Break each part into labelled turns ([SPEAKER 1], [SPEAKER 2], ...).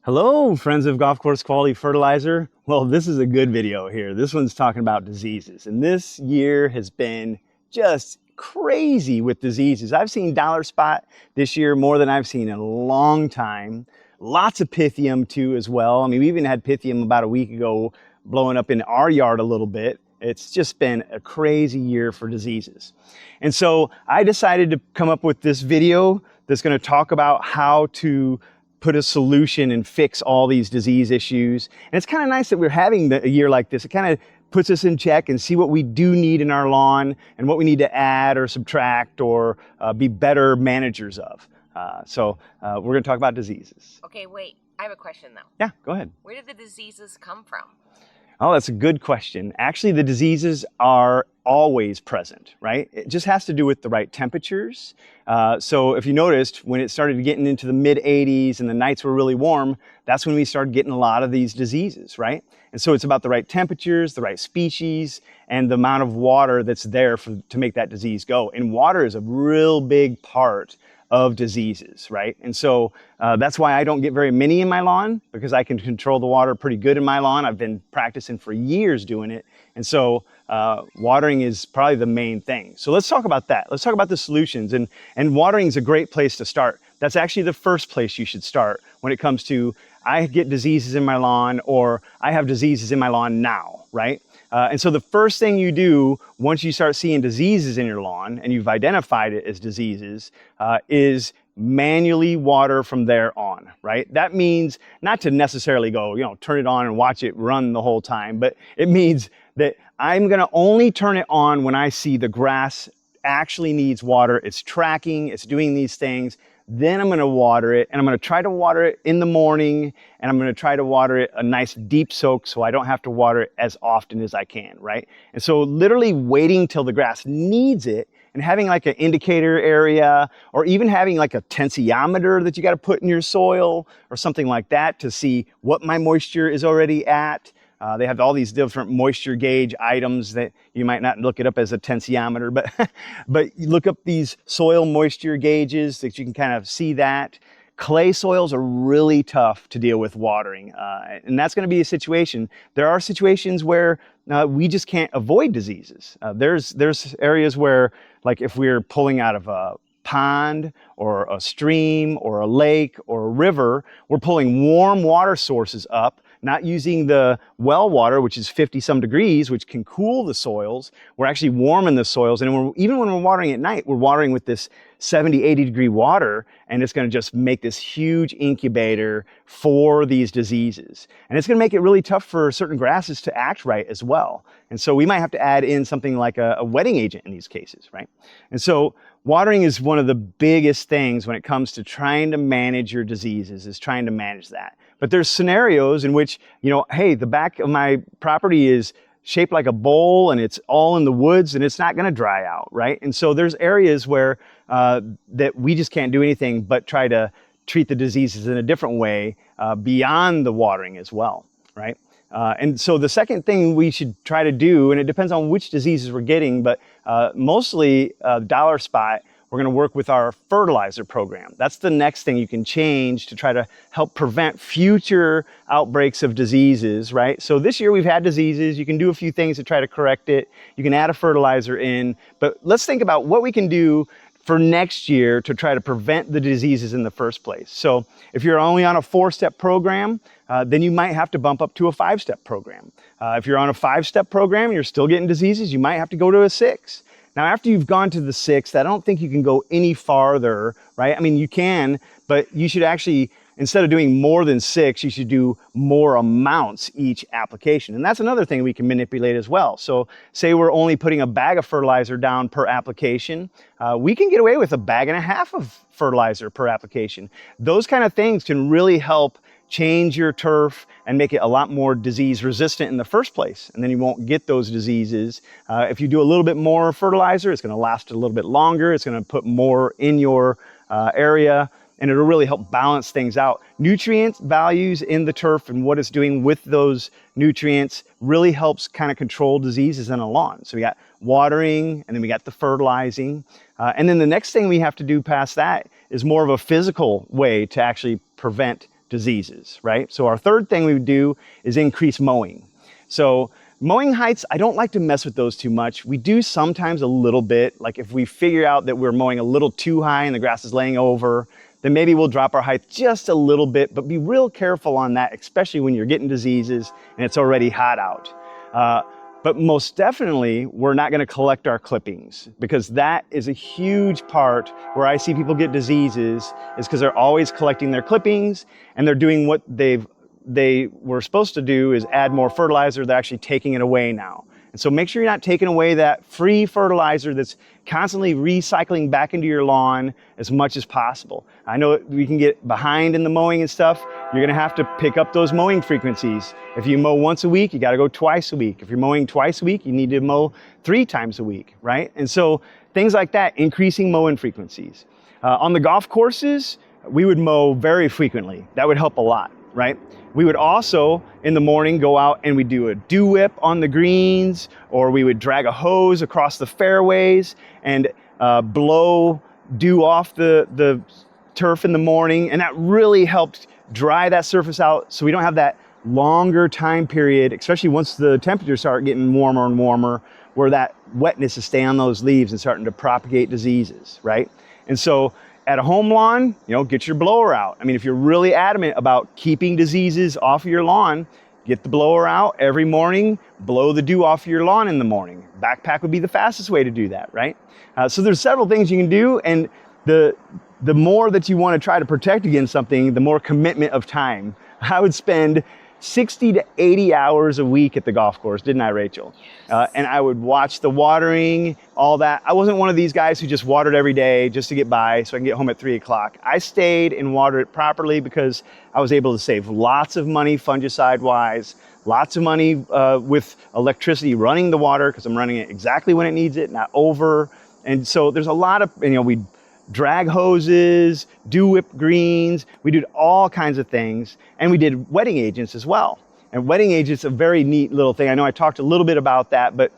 [SPEAKER 1] Hello, friends of Golf Course Quality Fertilizer. Well, this is a good video here. This one's talking about diseases. And this year has been just crazy with diseases. I've seen dollar spot this year more than I've seen in a long time. Lots of pythium too as well. I mean, we even had pythium about a week ago blowing up in our yard a little bit. It's just been a crazy year for diseases. And so I decided to come up with this video that's going to talk about how to put a solution and fix all these disease issues. And it's kind of nice that we're having a year like this. It kind of puts us in check and see what we do need in our lawn and what we need to add or subtract or be better managers of. So we're going to talk about diseases.
[SPEAKER 2] Okay, wait. I have a question though.
[SPEAKER 1] Yeah, go ahead.
[SPEAKER 2] Where did the diseases come from?
[SPEAKER 1] Oh, that's a good question. Actually, the diseases are always present, right? It just has to do with the right temperatures. So if you noticed, when it started getting into the mid 80s and the nights were really warm, that's when we started getting a lot of these diseases, right? And so it's about the right temperatures, the right species, and the amount of water that's there to make that disease go. And water is a real big part of diseases, right? And so that's why I don't get very many in my lawn, because I can control the water pretty good in my lawn. I've been practicing for years doing it. And so watering is probably the main thing. So let's talk about that. Let's talk about the solutions. And watering is a great place to start. That's actually the first place you should start when it comes to, I get diseases in my lawn, or I have diseases in my lawn now, right? And so the first thing you do once you start seeing diseases in your lawn and you've identified it as diseases is manually water from there on, right? That means not to necessarily go, turn it on and watch it run the whole time, but it means that I'm gonna only turn it on when I see the grass actually needs water, it's tracking, it's doing these things. Then I'm going to water it, and I'm going to try to water it in the morning, and I'm going to try to water it a nice deep soak so I don't have to water it as often as I can, right? And so literally waiting till the grass needs it and having like an indicator area, or even having like a tensiometer that you got to put in your soil or something like that to see what my moisture is already at. They have all these different moisture gauge items that you might not look it up as a tensiometer, but you look up these soil moisture gauges that you can kind of see that. Clay soils are really tough to deal with watering, and that's going to be a situation. There are situations where we just can't avoid diseases. There's areas where, like if we're pulling out of a pond or a stream or a lake or a river, we're pulling warm water sources up, not using the well water, which is 50 some degrees, which can cool the soils. We're actually warming the soils. And even when we're watering at night, we're watering with this 70, 80 degree water, and it's going to just make this huge incubator for these diseases. And it's going to make it really tough for certain grasses to act right as well. And so we might have to add in something like a wetting agent in these cases, right? And so watering is one of the biggest things when it comes to trying to manage your diseases, is trying to manage that. But there's scenarios in which, hey, the back of my property is shaped like a bowl and it's all in the woods and it's not going to dry out, right? And so there's areas where that we just can't do anything but try to treat the diseases in a different way beyond the watering as well, right? And so the second thing we should try to do, and it depends on which diseases we're getting, but mostly dollar spot, we're going to work with our fertilizer program. That's the next thing you can change to try to help prevent future outbreaks of diseases, right? So this year we've had diseases. You can do a few things to try to correct it. You can add a fertilizer in, but let's think about what we can do for next year to try to prevent the diseases in the first place. So if you're only on a 4-step program, then you might have to bump up to a 5-step program. If you're on a 5-step program and you're still getting diseases, you might have to go to a 6. Now, after you've gone to the 6th, I don't think you can go any farther, right? I mean, you can, but you should actually, instead of doing more than 6, you should do more amounts each application. And that's another thing we can manipulate as well. So say we're only putting a bag of fertilizer down per application. We can get away with a bag and a half of fertilizer per application. Those kind of things can really help change your turf and make it a lot more disease resistant in the first place. And then you won't get those diseases. If you do a little bit more fertilizer, it's going to last a little bit longer. It's going to put more in your area, and it'll really help balance things out. Nutrient values in the turf and what it's doing with those nutrients really helps kind of control diseases in a lawn. So we got watering, and then we got the fertilizing. And then the next thing we have to do past that is more of a physical way to actually prevent diseases, right? So our third thing we would do is increase mowing. So mowing heights, I don't like to mess with those too much. We do sometimes a little bit, like if we figure out that we're mowing a little too high and the grass is laying over, then maybe we'll drop our height just a little bit, but be real careful on that, especially when you're getting diseases and it's already hot out. But most definitely, we're not gonna collect our clippings, because that is a huge part where I see people get diseases, is because they're always collecting their clippings and they're doing what they were supposed to do, is add more fertilizer. They're actually taking it away now. And so make sure you're not taking away that free fertilizer that's constantly recycling back into your lawn as much as possible. I know we can get behind in the mowing and stuff. You're gonna have to pick up those mowing frequencies. If you mow once a week, you gotta go twice a week. If you're mowing twice a week, you need to mow 3 times a week, right? And so things like that, increasing mowing frequencies. On the golf courses, we would mow very frequently. That would help a lot, right? We would also, in the morning, go out and we'd do a dew whip on the greens, or we would drag a hose across the fairways and blow dew off the turf in the morning. And that really helped dry that surface out, so we don't have that longer time period, especially once the temperatures start getting warmer and warmer, where that wetness is staying on those leaves and starting to propagate diseases, right? And so at a home lawn, get your blower out. I mean, if you're really adamant about keeping diseases off of your lawn, get the blower out every morning, blow the dew off your lawn in the morning. Backpack would be the fastest way to do that, right? So there's several things you can do, and the more that you want to try to protect against something, the more commitment of time. I would spend 60 to 80 hours a week at the golf course, didn't I, Rachel?
[SPEAKER 2] Yes.
[SPEAKER 1] And I would watch the watering, all that. I wasn't one of these guys who just watered every day just to get by so I can get home at 3 o'clock. I stayed and watered it properly because I was able to save lots of money fungicide-wise, lots of money with electricity running the water, because I'm running it exactly when it needs it, not over. And so there's a lot of, we drag hoses, dew whip greens, we did all kinds of things, and we did wetting agents as well. And wetting agents, a very neat little thing. I know I talked a little bit about that, but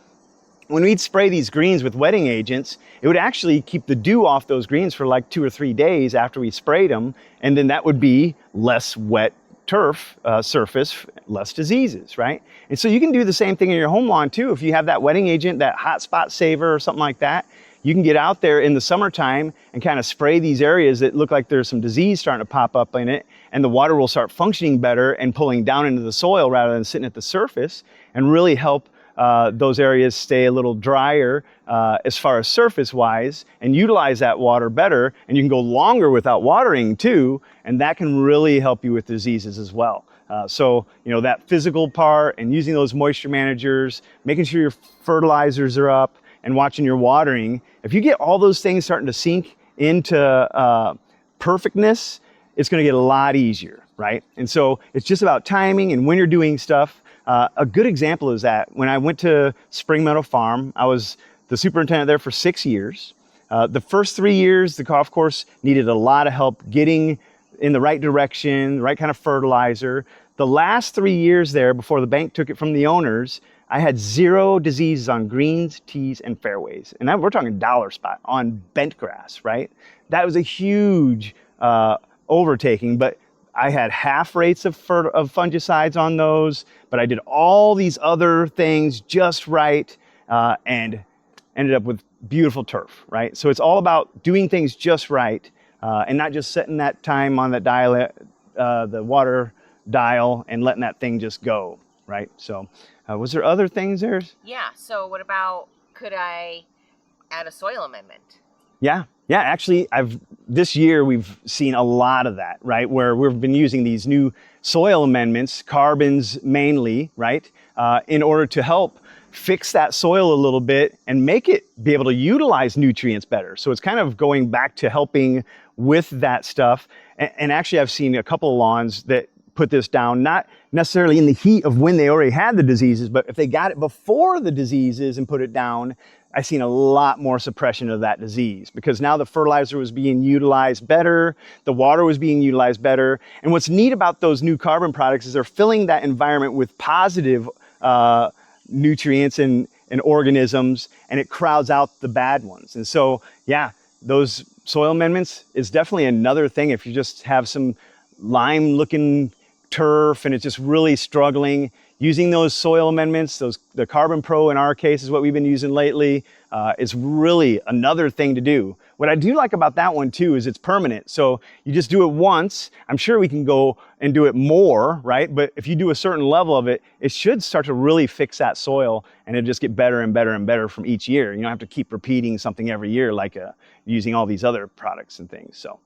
[SPEAKER 1] when we'd spray these greens with wetting agents, it would actually keep the dew off those greens for like 2 or 3 days after we sprayed them, and then that would be less wet turf surface, less diseases, right? And so you can do the same thing in your home lawn too. If you have that wetting agent, that hot spot saver or something like that, you can get out there in the summertime and kind of spray these areas that look like there's some disease starting to pop up in it, and the water will start functioning better and pulling down into the soil rather than sitting at the surface, and really help those areas stay a little drier as far as surface wise, and utilize that water better. And you can go longer without watering too, and that can really help you with diseases as well. So that physical part and using those moisture managers, making sure your fertilizers are up, and watching your watering. If you get all those things starting to sink into perfectness, it's going to get a lot easier, right? And so it's just about timing and when you're doing stuff. A good example is that when I went to Spring Meadow Farm, I was the superintendent there for 6 years. The first 3 years, the golf course needed a lot of help getting in the right direction, the right kind of fertilizer. The last 3 years there, before the bank took it from the owners, I had 0 diseases on greens, tees, and fairways. And that, we're talking dollar spot on bent grass, right? That was a huge overtaking, but I had half rates of fungicides on those, but I did all these other things just right, and ended up with beautiful turf, right? So it's all about doing things just right, and not just setting that time on that dial, the water dial, and letting that thing just go, right? So was there other things there?
[SPEAKER 2] Yeah. So what about, could I add a soil amendment?
[SPEAKER 1] Yeah. Actually, this year we've seen a lot of that, right? Where we've been using these new soil amendments, carbons mainly, right? In order to help fix that soil a little bit and make it be able to utilize nutrients better. So it's kind of going back to helping with that stuff. And actually, I've seen a couple of lawns that put this down, not necessarily in the heat of when they already had the diseases, but if they got it before the diseases and put it down, I've seen a lot more suppression of that disease, because now the fertilizer was being utilized better, the water was being utilized better. And what's neat about those new carbon products is they're filling that environment with positive nutrients and organisms, and it crowds out the bad ones. And so, yeah, those soil amendments is definitely another thing. If you just have some lime looking turf and it's just really struggling, using those soil amendments, the Carbon Pro in our case is what we've been using lately, is really another thing to do. What I do like about that one too is it's permanent. So you just do it once. I'm sure we can go and do it more, right? But if you do a certain level of it, it should start to really fix that soil and it'll just get better and better and better from each year. You don't have to keep repeating something every year like using all these other products and things. So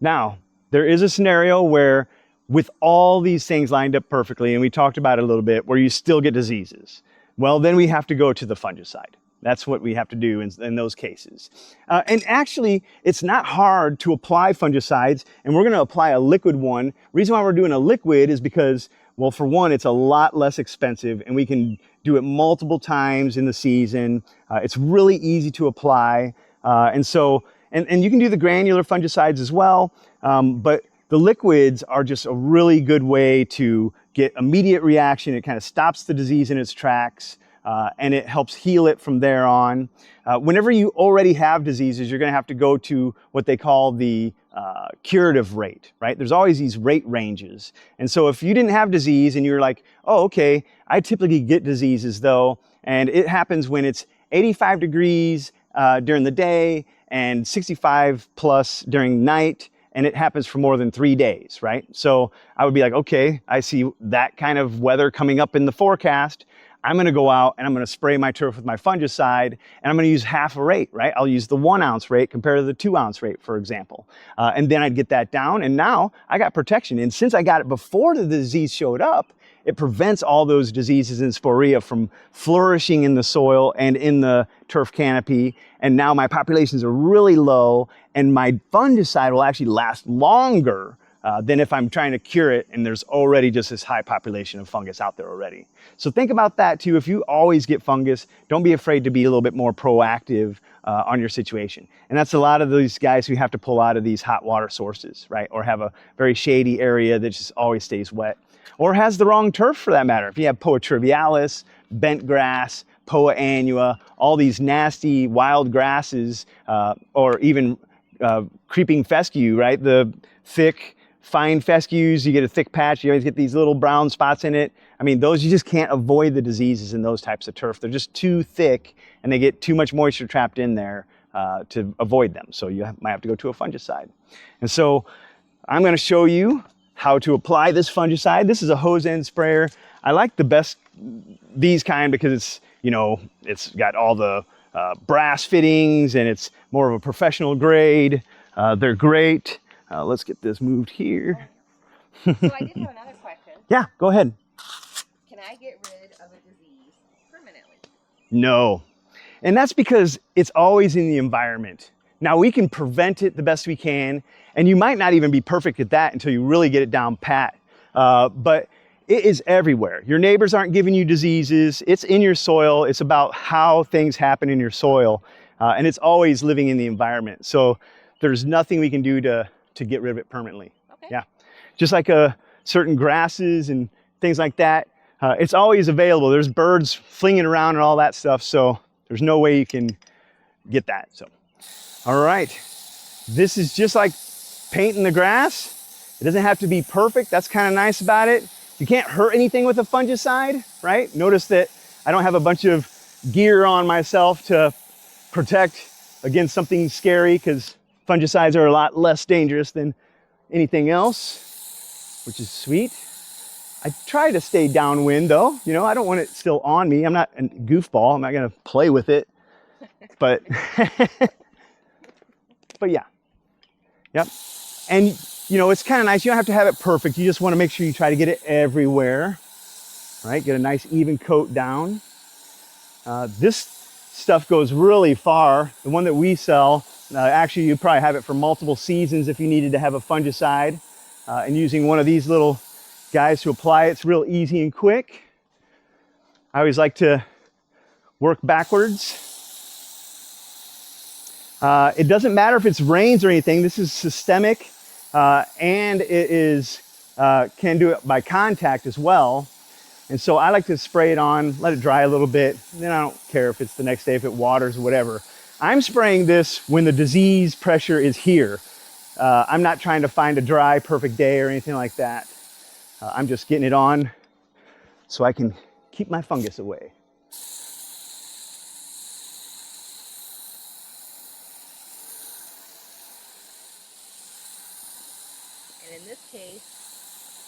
[SPEAKER 1] now there is a scenario where with all these things lined up perfectly, and we talked about it a little bit, where you still get diseases. Well, then we have to go to the fungicide. That's what we have to do in those cases. And actually, it's not hard to apply fungicides, and we're gonna apply a liquid one. Reason why we're doing a liquid is because, well, for one, it's a lot less expensive, and we can do it multiple times in the season. It's really easy to apply. And you can do the granular fungicides as well, but the liquids are just a really good way to get immediate reaction. It kind of stops the disease in its tracks, and it helps heal it from there on. Whenever you already have diseases, you're going to have to go to what they call the curative rate, right? There's always these rate ranges. And so if you didn't have disease and you're like, oh, okay, I typically get diseases though, and it happens when it's 85 degrees during the day and 65 plus during night, and it happens for more than 3 days, right? So I would be like, okay, I see that kind of weather coming up in the forecast. I'm gonna go out and I'm gonna spray my turf with my fungicide, and I'm gonna use half a rate, right? I'll use the 1 ounce rate compared to the 2 ounce rate, for example. And then I'd get that down, and now I got protection. And since I got it before the disease showed up, it prevents all those diseases and sporia from flourishing in the soil and in the turf canopy. And now my populations are really low, and my fungicide will actually last longer than if I'm trying to cure it and there's already just this high population of fungus out there already. So think about that too. If you always get fungus, don't be afraid to be a little bit more proactive on your situation. And that's a lot of these guys who have to pull out of these hot water sources, right? Or have a very shady area that just always stays wet. Or has the wrong turf for that matter. If you have Poa trivialis, bent grass, Poa annua, all these nasty wild grasses, or even creeping fescue, right? The thick, fine fescues, you get a thick patch, you always get these little brown spots in it. I mean, those, you just can't avoid the diseases in those types of turf. They're just too thick and they get too much moisture trapped in there to avoid them. So you might have to go to a fungicide. And so I'm gonna show you how to apply this fungicide. This is a hose end sprayer. I like these kind because it's, you know, it's got all the brass fittings and it's more of a professional grade. They're great. Let's get this moved here.
[SPEAKER 2] So I did have another question.
[SPEAKER 1] Yeah, go ahead.
[SPEAKER 2] Can I get rid of a disease permanently?
[SPEAKER 1] No. And that's because it's always in the environment. Now we can prevent it the best we can, and you might not even be perfect at that until you really get it down pat. But it is everywhere. Your neighbors aren't giving you diseases. It's in your soil. It's about how things happen in your soil. And it's always living in the environment. So there's nothing we can do to get rid of it permanently.
[SPEAKER 2] Okay.
[SPEAKER 1] Yeah. Just like certain grasses and things like that. It's always available. There's birds flinging around and all that stuff. So there's no way you can get that. So, all right. This is just like painting the grass. It doesn't have to be perfect. That's kind of nice about it. You can't hurt anything with a fungicide, right? Notice that I don't have a bunch of gear on myself to protect against something scary, because fungicides are a lot less dangerous than anything else, which is sweet. I try to stay downwind though. You know, I don't want it still on me. I'm not a goofball. I'm not gonna play with it, but, but yeah, yep. And you know, it's kind of nice. You don't have to have it perfect. You just want to make sure you try to get it everywhere, right? Get a nice even coat down. This stuff goes really far. The one that we sell, actually you probably have it for multiple seasons if you needed to have a fungicide. And using one of these little guys to apply it, it's real easy and quick. I always like to work backwards. It doesn't matter if it's rains or anything. This is systemic. And it is can do it by contact as well. And so I like to spray it on, let it dry a little bit. Then I don't care if it's the next day, if it waters or whatever. I'm spraying this when the disease pressure is here. I'm not trying to find a dry, perfect day or anything like that. I'm just getting it on so I can keep my fungus away.
[SPEAKER 2] And in this case,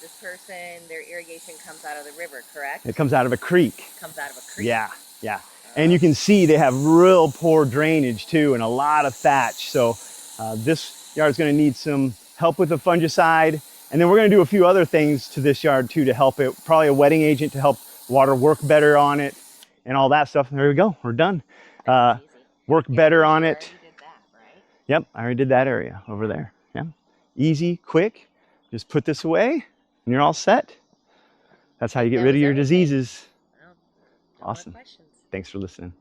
[SPEAKER 2] this person, their irrigation comes out of the river, correct?
[SPEAKER 1] It comes out of a creek.
[SPEAKER 2] Comes out of a creek.
[SPEAKER 1] Yeah, yeah. And you can see they have real poor drainage too and a lot of thatch. So this yard is going to need some help with the fungicide. And then we're going to do a few other things to this yard too to help it. Probably a wetting agent to help water work better on it and all that stuff. There we go. We're done. Work better on it.
[SPEAKER 2] You did that, right?
[SPEAKER 1] Yep, I already did that area over there. Yeah. Easy, quick. Just put this away and you're all set. That's how you get rid of your diseases.
[SPEAKER 2] Well, no more
[SPEAKER 1] Awesome.
[SPEAKER 2] questions.
[SPEAKER 1] Thanks for listening.